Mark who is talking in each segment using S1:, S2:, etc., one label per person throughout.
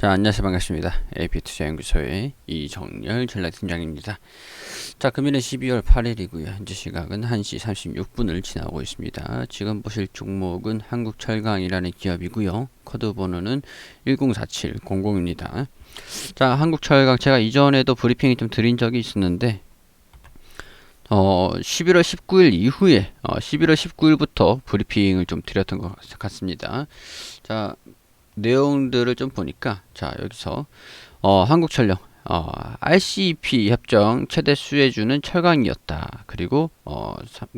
S1: 자, 안녕하세요. 반갑습니다. AP투자연구소의 이정열 전략팀장입니다. 자, 금일은 12월 8일이고요. 현재 시각은 1시 36분을 지나고 있습니다. 지금 보실 종목은 한국철강이라는 기업이고요. 코드 번호는 104700입니다. 자, 한국철강 제가 이전에도 브리핑이 좀 드린 적이 있었는데 11월 19일 이후에 11월 19일부터 브리핑을 좀 드렸던 것 같습니다. 자, 내용들을 좀 보니까 자 여기서 한국철령 RCEP 협정 최대 수혜주는 철강이었다. 그리고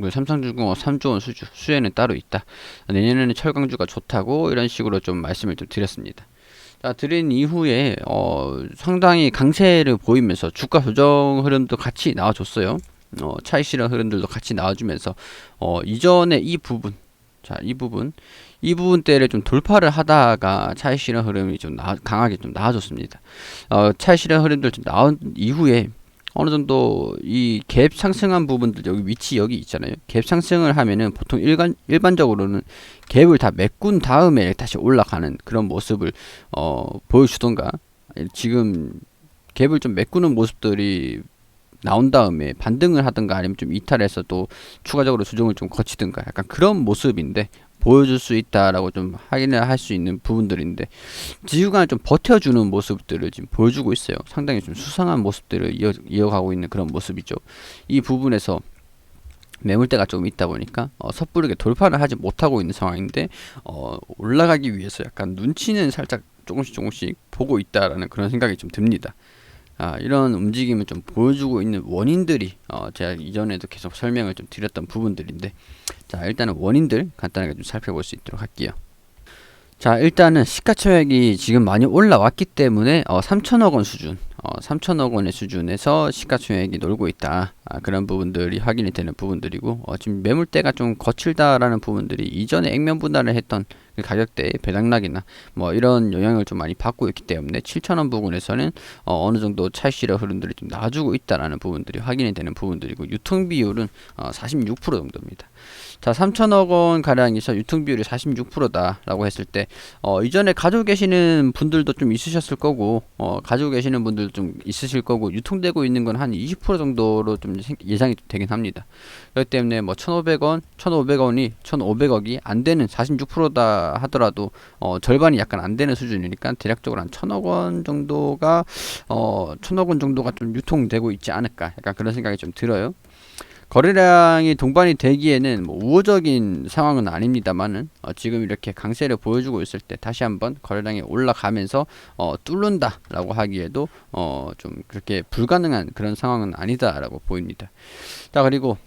S1: 삼성중공업 3조 원 수혜는 따로 있다. 내년에는 철강주가 좋다고 이런 식으로 좀 말씀을 좀 드렸습니다. 자, 드린 이후에 상당히 강세를 보이면서 주가 조정 흐름도 같이 나와줬어요. 차익 실현 흐름들도 같이 나와주면서 이전에 이 부분, 자, 이 부분대를 좀 돌파를 하다가 차익 실현 흐름이 좀 강하게 좀 나와줬습니다. 차익 실현 흐름들 좀 나온 이후에 어느 정도 이 갭 상승한 부분들 여기 위치 여기 있잖아요. 갭 상승을 하면은 보통 일반적으로는 갭을 다 메꾼 다음에 다시 올라가는 그런 모습을 보여주던가, 지금 갭을 좀 메꾸는 모습들이 나온 다음에 반등을 하든가 아니면 좀 이탈해서 또 추가적으로 조정을 좀 거치든가 약간 그런 모습인데 보여줄 수 있다라고 좀 확인을 할 수 있는 부분들인데, 지수가 좀 버텨주는 모습들을 지금 보여주고 있어요. 상당히 좀 수상한 모습들을 이어가고 있는 그런 모습이죠. 이 부분에서 매물대가 조금 있다 보니까 섣부르게 돌파를 하지 못하고 있는 상황인데 올라가기 위해서 약간 눈치는 살짝 조금씩 보고 있다라는 그런 생각이 좀 듭니다. 이런 움직임을 좀 보여주고 있는 원인들이 제가 이전에도 계속 설명을 좀 드렸던 부분들인데, 자, 일단은 원인들 간단하게 좀 살펴볼 수 있도록 할게요. 자, 일단은 시가총액이 지금 많이 올라왔기 때문에 3천억 원 수준, 3천억 원의 수준에서 시가총액이 놀고 있다. 그런 부분들이 확인이 되는 부분들이고, 지금 매물대가 좀 거칠다라는 부분들이 이전에 액면 분할을 했던 그 가격대의 배당락이나 뭐 이런 영향을 좀 많이 받고 있기 때문에 7천원 부분에서는 어느 정도 차익 실현 흐름들이 좀 나와주고 있다라는 부분들이 확인이 되는 부분들이고, 유통 비율은 46% 정도입니다. 자, 3천억 원 가량에서 유통 비율이 46%다라고 했을 때 이전에 가지고 계시는 분들도 좀 있으셨을 거고, 가지고 계시는 분들도 좀 있으실 거고, 유통되고 있는 건 한 20% 정도로 좀 예상이 되긴 합니다. 그렇기 때문에 뭐 1,500억이 안 되는 46%다 하더라도 절반이 약간 안 되는 수준이니까 대략적으로 한 1,000억 원 정도가 1,000억 원 정도가 좀 유통되고 있지 않을까, 약간 그런 생각이 좀 들어요. 거래량이 동반이 되기에는 뭐 우호적인 상황은 아닙니다만은 지금 이렇게 강세를 보여주고 있을 때 다시 한번 거래량이 올라가면서 뚫는다라고 하기에도 좀 그렇게 불가능한 그런 상황은 아니다라고 보입니다. 자, 그리고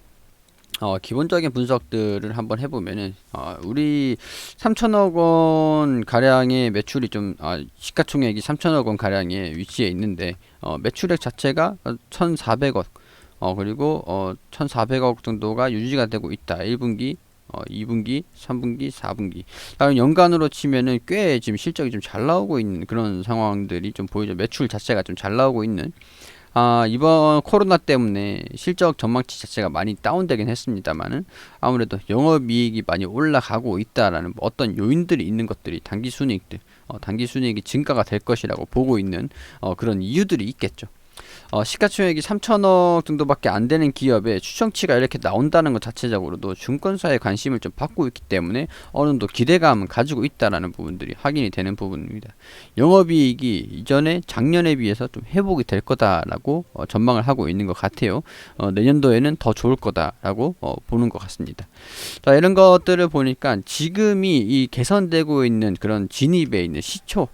S1: 기본적인 분석들을 한번 해보면은 우리 3천억 원 가량의 매출이 좀 시가총액이 3천억 원 가량의 위치에 있는데 매출액 자체가 1,400억, 그리고 1,400억 정도가 유지가 되고 있다. 1분기, 2분기, 3분기, 4분기. 다음 연간으로 치면은 꽤 지금 실적이 좀 잘 나오고 있는 그런 상황들이 좀 보이죠. 매출 자체가 좀 잘 나오고 있는. 이번 코로나 때문에 실적 전망치 자체가 많이 다운되긴 했습니다만은 아무래도 영업이익이 많이 올라가고 있다라는 어떤 요인들이 있는 것들이 단기 순이익이 증가가 될 것이라고 보고 있는 그런 이유들이 있겠죠. 시가총액이 3천억 정도밖에 안 되는 기업에 추정치가 이렇게 나온다는 것 자체적으로도 증권사의 관심을 좀 받고 있기 때문에 어느 정도 기대감을 가지고 있다라는 부분들이 확인이 되는 부분입니다. 영업이익이 이전에 작년에 비해서 좀 회복이 될 거다라고 전망을 하고 있는 것 같아요. 내년도에는 더 좋을 거다라고 보는 것 같습니다. 자, 이런 것들을 보니까 지금이 이 개선되고 있는 그런 진입에 있는 시초,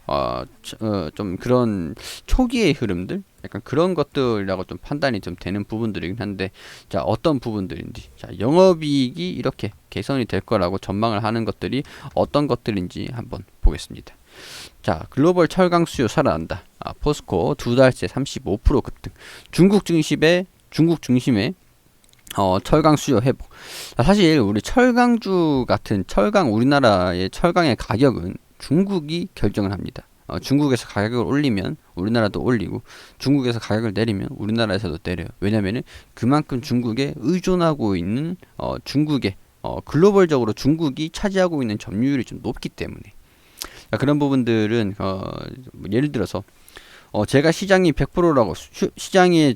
S1: 좀 그런 초기의 흐름들, 약간 그런 것들이라고 좀 판단이 좀 되는 부분들이긴 한데, 자, 어떤 부분들인지, 자, 영업이익이 이렇게 개선이 될 거라고 전망을 하는 것들이 어떤 것들인지 한번 보겠습니다. 자, 글로벌 철강 수요 살아난다. 포스코 두 달째 35% 급등. 중국 중심의 철강 수요 회복. 사실 우리 철강주 같은 우리나라의 철강의 가격은 중국이 결정을 합니다. 중국에서 가격을 올리면 우리나라도 올리고, 중국에서 가격을 내리면 우리나라에서도 내려요. 왜냐면은 그만큼 중국에 의존하고 있는 중국의 글로벌적으로 중국이 차지하고 있는 점유율이 좀 높기 때문에. 그런 부분들은 뭐 예를 들어서 제가 시장이 100%라고 시장의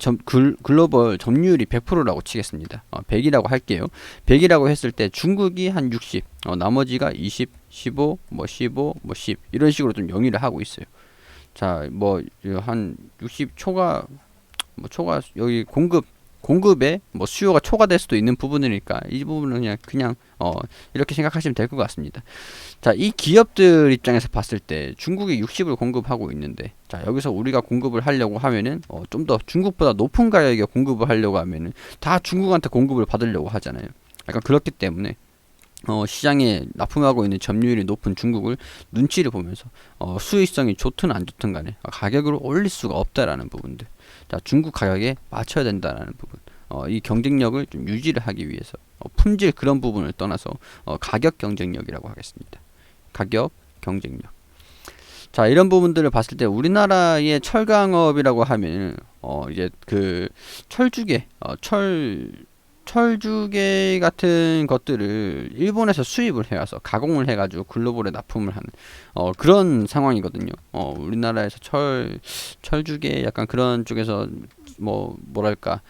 S1: 글로벌 점유율이 100%라고 치겠습니다. 100이라고 할게요. 100이라고 했을 때 중국이 한 60, 나머지가 20, 15, 뭐 15, 뭐 10 이런 식으로 좀 영위를 하고 있어요. 자, 뭐 한 60 초가 여기 공급에 뭐 수요가 초과될 수도 있는 부분이니까 이 부분은 그냥 이렇게 생각하시면 될 것 같습니다. 자, 이 기업들 입장에서 봤을 때 중국이 60을 공급하고 있는데, 자, 여기서 우리가 공급을 하려고 하면은 좀 더 중국보다 높은 가격에 공급을 하려고 하면은 다 중국한테 공급을 받으려고 하잖아요. 약간 그렇기 때문에 시장에 납품하고 있는 점유율이 높은 중국을 눈치를 보면서 수익성이 좋든 안 좋든 간에 가격을 올릴 수가 없다라는 부분들. 자, 중국 가격에 맞춰야 된다라는 부분. 이 경쟁력을 좀 유지를 하기 위해서 품질 그런 부분을 떠나서 가격 경쟁력이라고 하겠습니다. 가격 경쟁력. 자, 이런 부분들을 봤을 때 우리나라의 철강업이라고 하면 이제 그 철주개 같은 것들을 일본에서 수입을 해와서 가공을 해가지고 글로벌에 납품을 하는 그런 상황이거든요. 우리나라에서 철주개 약간 그런 쪽에서 뭐랄까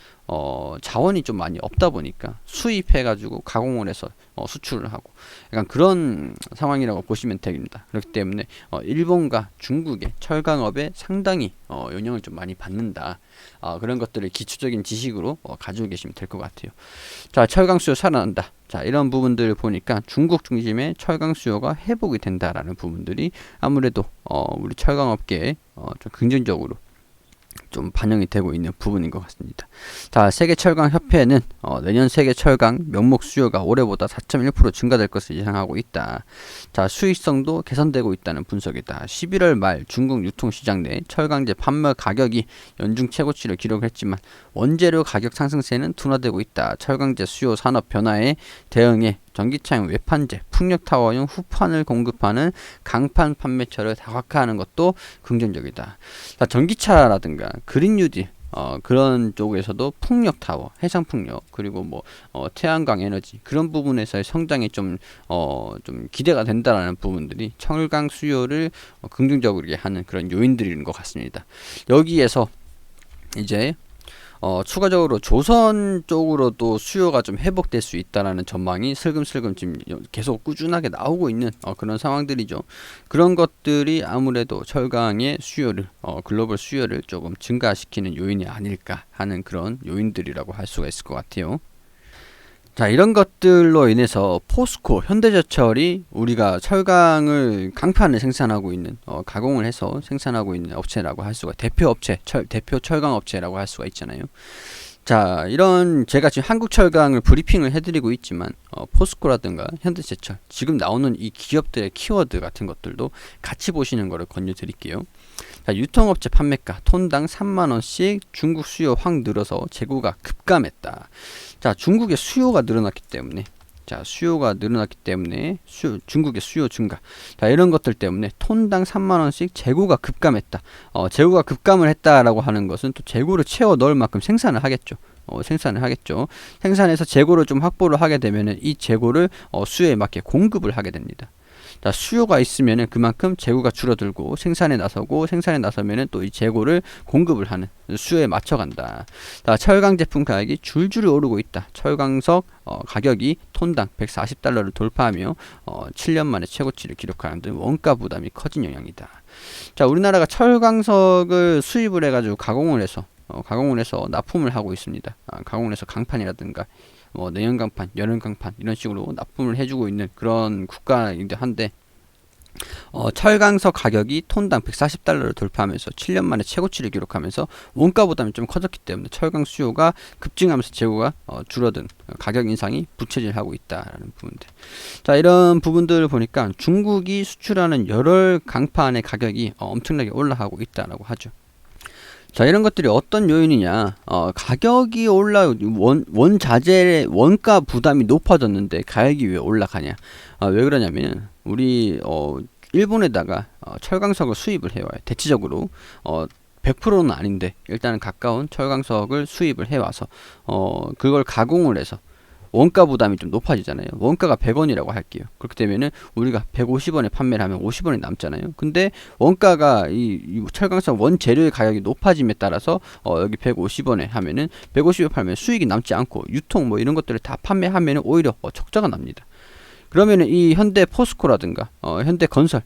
S1: 자원이 좀 많이 없다 보니까 수입해가지고 가공을 해서 수출을 하고 약간 그런 상황이라고 보시면 됩니다. 그렇기 때문에 일본과 중국의 철강업에 상당히 영향을 좀 많이 받는다. 그런 것들을 기초적인 지식으로 가지고 계시면 될 것 같아요. 자, 철강 수요 살아난다. 자, 이런 부분들을 보니까 중국 중심의 철강 수요가 회복이 된다라는 부분들이 아무래도 우리 철강업계에 좀 긍정적으로 좀 반영이 되고 있는 부분인 것 같습니다. 자, 세계철강협회는 내년 세계철강 명목 수요가 올해보다 4.1% 증가될 것을 예상하고 있다. 자, 수익성도 개선되고 있다는 분석이다. 11월 말 중국 유통시장 내 철강제 판매 가격이 연중 최고치를 기록했지만 원재료 가격 상승세는 둔화되고 있다. 철강제 수요 산업 변화에 대응해 전기차용 외판재, 풍력타워용 후판을 공급하는 강판 판매처를 다각화하는 것도 긍정적이다. 자, 전기차라든가 그린 뉴딜 그런 쪽에서도 풍력타워, 해상풍력 그리고 뭐 태양광 에너지 그런 부분에서의 성장이 좀 기대가 된다라는 부분들이 철강 수요를 긍정적으로 하는 그런 요인들인 것 같습니다. 여기에서 이제 추가적으로 조선 쪽으로도 수요가 좀 회복될 수 있다라는 전망이 슬금슬금 지금 계속 꾸준하게 나오고 있는 그런 상황들이죠. 그런 것들이 아무래도 철강의 수요를 글로벌 수요를 조금 증가시키는 요인이 아닐까 하는 그런 요인들이라고 할 수가 있을 것 같아요. 자, 이런 것들로 인해서 포스코, 현대제철이 우리가 철강을 강판을 생산하고 있는 가공을 해서 생산하고 있는 업체라고 할 수가 대표 업체, 대표 철강 업체라고 할 수가 있잖아요. 자, 이런 제가 지금 한국철강을 브리핑을 해드리고 있지만 포스코라든가 현대제철 지금 나오는 이 기업들의 키워드 같은 것들도 같이 보시는 거를 권유드릴게요. 자, 유통업체 판매가 톤당 3만원씩 중국 수요 확 늘어서 재고가 급감했다. 자, 중국의 수요가 늘어났기 때문에 중국의 수요 증가. 자, 이런 것들 때문에 톤당 3만원씩 재고가 급감했다. 재고가 급감을 했다라고 하는 것은 또 재고를 채워 넣을 만큼 생산을 하겠죠. 생산해서 재고를 좀 확보를 하게 되면은 이 재고를 수요에 맞게 공급을 하게 됩니다. 자, 수요가 있으면은 그만큼 재고가 줄어들고 생산에 나서면은 또 이 재고를 공급을 하는 수요에 맞춰간다. 자, 철강 제품 가격이 줄줄이 오르고 있다. 철강석 가격이 톤당 140달러를 돌파하며 7년 만에 최고치를 기록하는 등 원가 부담이 커진 영향이다. 자, 우리나라가 철강석을 수입을 해가지고 가공을 해서 납품을 하고 있습니다. 가공을 해서 강판이라든가 내연강판, 열연강판 이런 식으로 납품을 해주고 있는 그런 국가이기도 한데 철강석 가격이 톤당 140달러를 돌파하면서 7년 만에 최고치를 기록하면서 원가 부담이 좀 커졌기 때문에 철강 수요가 급증하면서 재고가 줄어든 가격 인상이 부채질하고 있다라는 부분들. 자, 이런 부분들을 보니까 중국이 수출하는 열혈 강판의 가격이 엄청나게 올라가고 있다라고 하죠. 자, 이런 것들이 어떤 요인이냐, 가격이 원자재의 원가 부담이 높아졌는데 가격이 왜 올라가냐. 왜 그러냐면 우리 일본에다가 철강석을 수입을 해와요. 대체적으로 100%는 아닌데 일단은 가까운 철강석을 수입을 해와서 그걸 가공을 해서 원가 부담이 좀 높아지잖아요. 원가가 100원이라고 할게요. 그렇게 되면은 우리가 150원에 판매를 하면 50원이 남잖아요. 근데 원가가 이 철강성 원재료의 가격이 높아짐에 따라서 여기 150원에 하면은 150원 팔면 수익이 남지 않고 유통 뭐 이런 것들을 다 판매하면은 오히려 적자가 납니다. 그러면은 이 현대 포스코라든가 현대건설,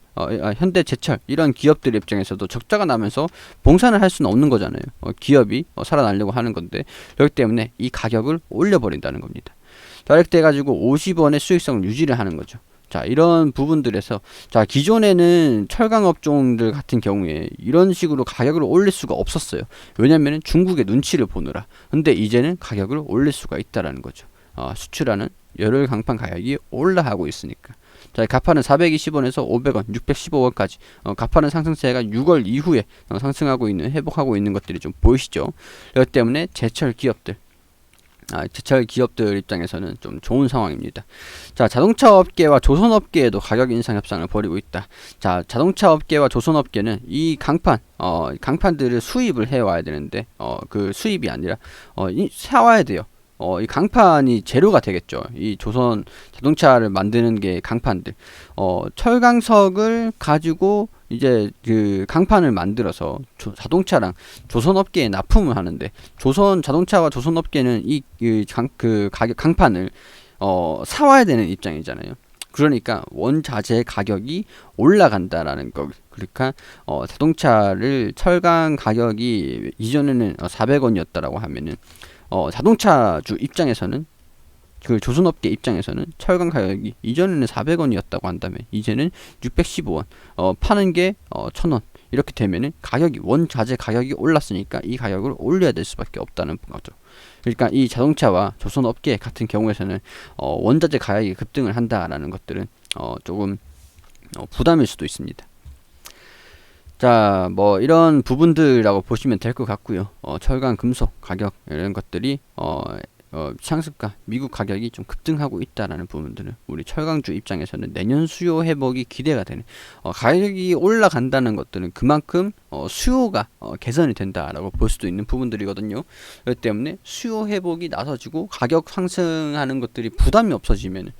S1: 현대제철 이런 기업들 입장에서도 적자가 나면서 봉산을 할 수는 없는 거잖아요. 기업이 살아나려고 하는 건데 그렇기 때문에 이 가격을 올려버린다는 겁니다. 자, 이렇게 돼가지고 50원의 수익성을 유지를 하는 거죠. 자, 이런 부분들에서 자, 기존에는 철강 업종들 같은 경우에 이런 식으로 가격을 올릴 수가 없었어요. 왜냐면은 중국의 눈치를 보느라. 근데 이제는 가격을 올릴 수가 있다라는 거죠. 수출하는 열혈 강판 가격이 올라가고 있으니까. 자, 가판은 420원에서 500원, 615원까지 가판은 상승세가 6월 이후에 상승하고 있는, 회복하고 있는 것들이 좀 보이시죠? 그렇기 때문에 제철 기업들 입장에서는 좀 좋은 상황입니다. 자, 자동차 업계와 조선 업계에도 가격 인상 협상을 벌이고 있다. 자, 자동차 업계와 조선 업계는 이 강판들을 수입을 해와야 되는데 그 수입이 아니라 사와야 돼요. 이 강판이 재료가 되겠죠. 이 조선 자동차를 만드는 게 강판들. 철강석을 가지고 이제 그 강판을 만들어서 자동차랑 조선업계에 납품을 하는데 조선 자동차와 조선업계는 강판을 사와야 되는 입장이잖아요. 그러니까 원자재 가격이 올라간다라는 거. 그러니까 자동차를 철강 가격이 이전에는 400원이었다라고 하면은 자동차주 입장에서는 그 조선업계 입장에서는 철강 가격이 이전에는 400원이었다고 한다면 이제는 615원 파는 게 1000원 이렇게 되면은 가격이 원자재 가격이 올랐으니까 이 가격을 올려야 될 수밖에 없다는 거죠. 그러니까 이 자동차와 조선업계 같은 경우에서는 원자재 가격이 급등을 한다라는 것들은 조금 부담일 수도 있습니다. 자, 뭐 이런 부분들이라고 보시면 될 것 같고요. 철강, 금속 가격 이런 것들이 상승가 미국 가격이 좀 급등하고 있다라는 부분들은 우리 철강주 입장에서는 내년 수요 회복이 기대가 되는 가격이 올라간다는 것들은 그만큼 수요가 개선이 된다라고 볼 수도 있는 부분들이거든요. 그렇기 때문에 수요 회복이 나서지고 가격 상승하는 것들이 부담이 없어지면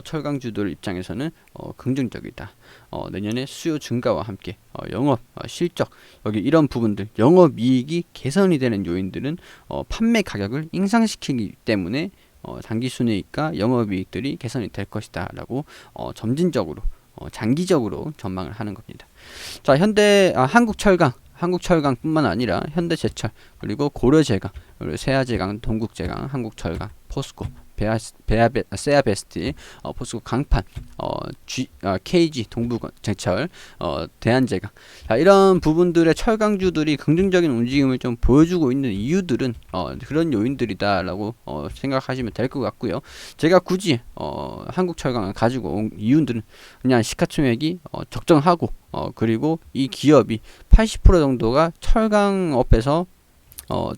S1: 철강주들 입장에서는 긍정적이다. 내년에 수요 증가와 함께 영업 실적 여기 이런 부분들 영업이익이 개선이 되는 요인들은 판매 가격을 인상시키기 때문에 당기순이익과 영업이익들이 개선이 될 것이다 라고 점진적으로 장기적으로 전망을 하는 겁니다. 자, 한국철강뿐만 아니라 현대제철 그리고 고려제강 그리고 세아제강 동국제강 한국철강 포스코 세아베스트, 포스코 강판, KG, 동부제철, 대한제강 이런 부분들의 철강주들이 긍정적인 움직임을 좀 보여주고 있는 이유들은 그런 요인들이다라고 생각하시면 될 것 같고요. 제가 굳이 한국철강을 가지고 온 이유들은 그냥 시가총액이 적정하고 그리고 이 기업이 80% 정도가 철강업에서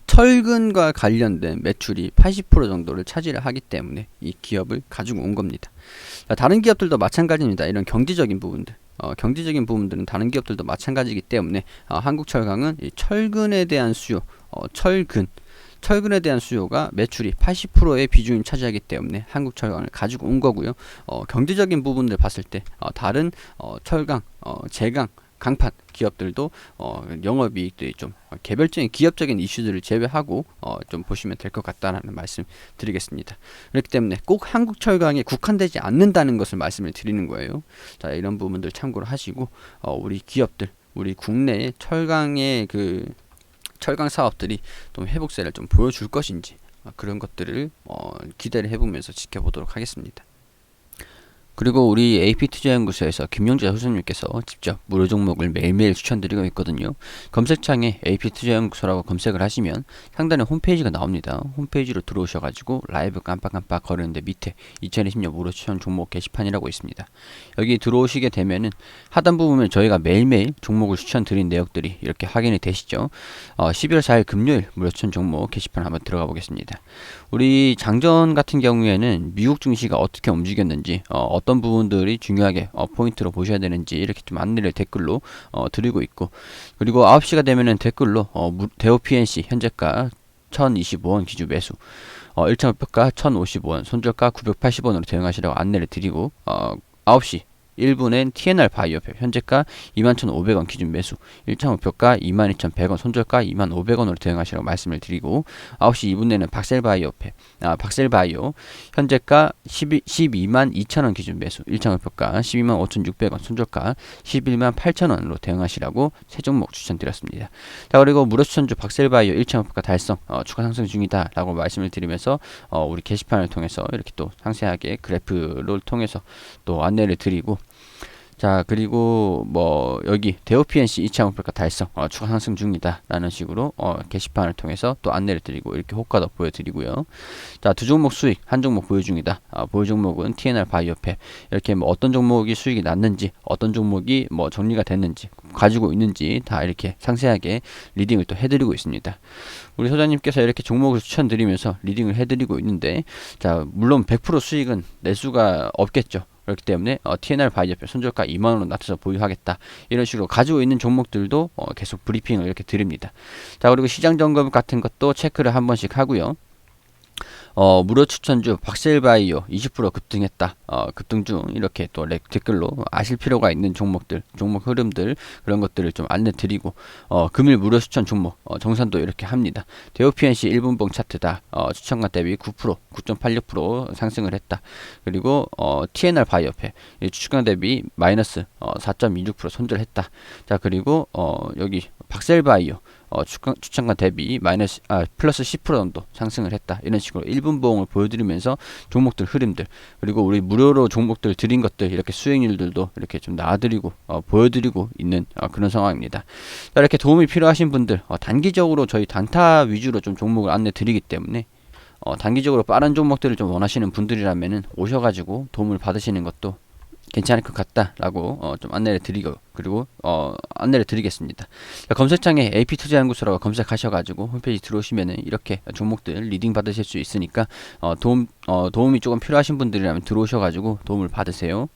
S1: 철근과 관련된 매출이 80% 정도를 차지를 하기 때문에 이 기업을 가지고 온 겁니다. 다른 기업들도 마찬가지입니다. 이런 경제적인 부분들 경제적인 부분들은 다른 기업들도 마찬가지이기 때문에 한국철강은 이 철근에 대한 수요 철근에 대한 수요가 매출이 80%의 비중을 차지하기 때문에 한국철강을 가지고 온 거고요. 경제적인 부분들 봤을 때 다른 철강, 제강 강판 기업들도 영업이익들이 좀 개별적인 기업적인 이슈들을 제외하고 좀 보시면 될 것 같다라는 말씀 드리겠습니다. 그렇기 때문에 꼭 한국철강에 국한되지 않는다는 것을 말씀을 드리는 거예요. 자, 이런 부분들 참고를 하시고 우리 기업들 우리 국내의 철강의 그 철강 사업들이 좀 회복세를 좀 보여줄 것인지 그런 것들을 기대를 해보면서 지켜보도록 하겠습니다. 그리고 우리 AP투자연구소에서 김용재 소장님께서 직접 무료 종목을 매일매일 추천드리고 있거든요. 검색창에 AP투자연구소라고 검색을 하시면 상단에 홈페이지가 나옵니다. 홈페이지로 들어오셔가지고 라이브 깜빡깜빡 거리는데 밑에 2020년 무료 추천 종목 게시판이라고 있습니다. 여기 들어오시게 되면은 하단부 보면 저희가 매일매일 종목을 추천드린 내역들이 이렇게 확인이 되시죠. 11월 4일 금요일 무료 추천 종목 게시판 한번 들어가 보겠습니다. 우리 장전 같은 경우에는 미국 증시가 어떻게 움직였는지 어떤 부분들이 중요하게 포인트로 보셔야 되는지 이렇게 좀 안내를 댓글로 드리고 있고 그리고 9시가 되면은 댓글로 대우 PNC 현재가 1025원 기준 매수 1차 목표가 1,055원, 손절가 980원으로 대응하시라고 안내를 드리고 9시 1분엔 TNR 바이오협 현재가 21,500원 기준 매수 1차 목표가 22,100원 손절가 25,000원으로 대응하시라고 말씀을 드리고 9시 2분에는 박셀바이오 현재가 122,200,000원 기준 매수 1차 목표가 125,600원 손절가 118,000원으로 대응하시라고 세 종목 추천드렸습니다. 자, 그리고 무료 추천주 박셀바이오 1차 목표가 달성 추가 상승 중이다 라고 말씀을 드리면서 우리 게시판을 통해서 이렇게 또 상세하게 그래프를 통해서 또 안내를 드리고, 자, 그리고 뭐 여기 대오PNC 2차 목표가 달성 추가 상승 중이다 라는 식으로 게시판을 통해서 또 안내를 드리고 이렇게 호가도 보여드리고요. 자, 두 종목 수익 한 종목 보유 중이다. 보유 종목은 TNR 바이오팩. 이렇게 뭐 어떤 종목이 수익이 났는지, 어떤 종목이 뭐 정리가 됐는지, 가지고 있는지 다 이렇게 상세하게 리딩을 또 해드리고 있습니다. 우리 소장님께서 이렇게 종목을 추천드리면서 리딩을 해드리고 있는데, 자, 물론 100% 수익은 낼 수가 없겠죠. 그렇기 때문에 TNR 바이오팩 손절가 2만원으로 낮춰서 보유하겠다 이런 식으로 가지고 있는 종목들도 계속 브리핑을 이렇게 드립니다. 자, 그리고 시장 점검 같은 것도 체크를 한 번씩 하고요. 무료 추천주 박셀바이오 20% 급등했다. 급등 중 이렇게 또 댓글로 아실 필요가 있는 종목들, 종목 흐름들 그런 것들을 좀 안내 드리고 금일 무료 추천 종목 정산도 이렇게 합니다. 대오PNC 1분봉 차트다. 추천가 대비 9%, 9.86% 상승을 했다. 그리고 TNR 바이오팩 추천가 대비 마이너스 4.26% 손절했다. 자, 그리고 여기 박셀바이오 추천가 대비 플러스 10% 정도 상승을 했다. 이런 식으로 1분봉을 보여드리면서 종목들 흐름들, 그리고 우리 무료로 종목들 드린 것들 이렇게 수익률들도 이렇게 좀 놔드리고 보여드리고 있는 그런 상황입니다. 자, 이렇게 도움이 필요하신 분들 단기적으로 저희 단타 위주로 좀 종목을 안내 드리기 때문에 단기적으로 빠른 종목들을 좀 원하시는 분들이라면은 오셔가지고 도움을 받으시는 것도 괜찮을 것 같다라고 좀 안내를 드리고, 그리고 안내를 드리겠습니다. 검색창에 AP투자연구소라고 검색하셔가지고 홈페이지 들어오시면은 이렇게 종목들 리딩 받으실 수 있으니까 도움이 조금 필요하신 분들이라면 들어오셔가지고 도움을 받으세요.